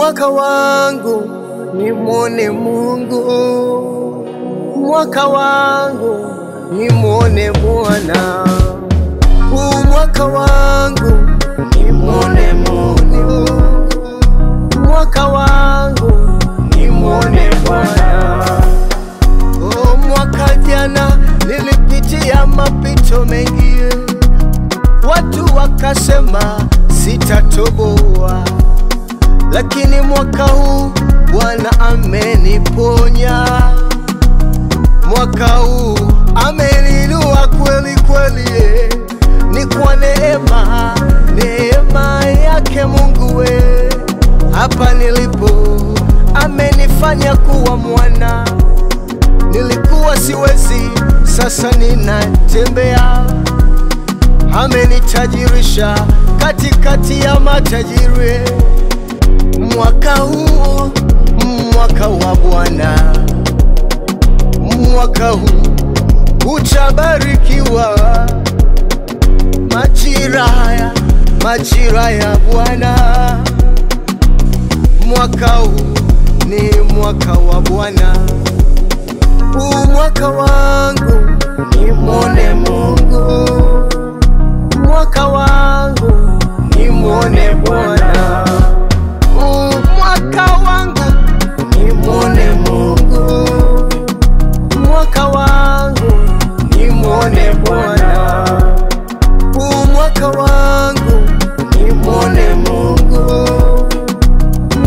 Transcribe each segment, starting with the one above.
Mwaka wangu nimwone Mungu, mwaka wangu nimwone Bwana. Mwaka wangu nimwone Mungu, mwaka wangu nimwone Bwana. Mwaka jana nilipitia mapito mengi, watu wakasema sitatoboa, lakini mwaka huu Bwana ameniponya. Mwaka huu ameninua kweli kweli, ni kwa neema, neema yake Mungu we. Hapa nilipo amenifanya kuwa mwana, nilikuwa siwezi, sasa ninatembea. Amenitajirisha katikati ya matajiri. Mwaka huu, mwaka wa Bwana, mwaka huu utabarikiwa. Majira ya Bwana, mwaka huu ni mwaka wa Bwana. Mwaka wangu nimwone Mungu, mwaka wangu nimwone Bwana. Mwaka wangu nimwone Mungu, mwaka wangu nimwone Bwana. Mwaka wangu nimwone Mungu,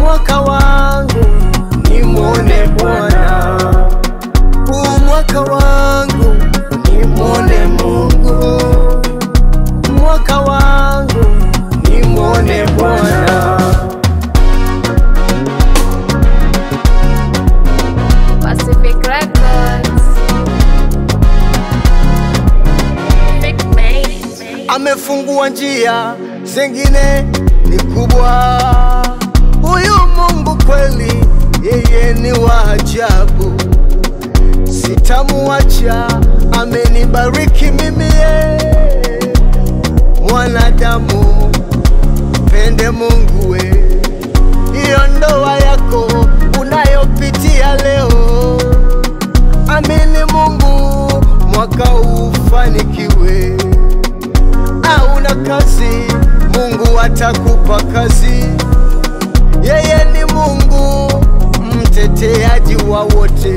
mwaka wangu nimwone Bwana. Mwaka wangu nimwone Mungu, mwaka wangu nimwone Bwana. Pacific Records. Amefungua njia zingine ni kubwa. Huyu Mungu kweli, yeye ni wa ajabu. Sitamuacha, amenibariki mimi mwanadamu. Pende Mungu we, hiyo ndoa yako unayopitia leo, amini Mungu, mwaka ufanikiwe. Hauna kazi, Mungu atakupa kazi. Yeye ni Mungu, mteteaji wa wote.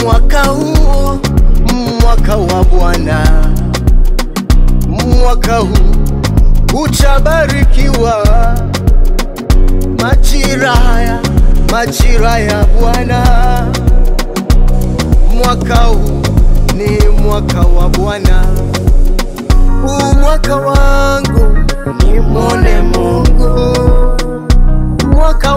Mwaka huu, mwaka wa Bwana, mwaka huu utabarikiwa. Majira ya Bwana, mwaka huu ni mwaka wa Bwana. Mwaka wangu nimwone Mungu, mwaka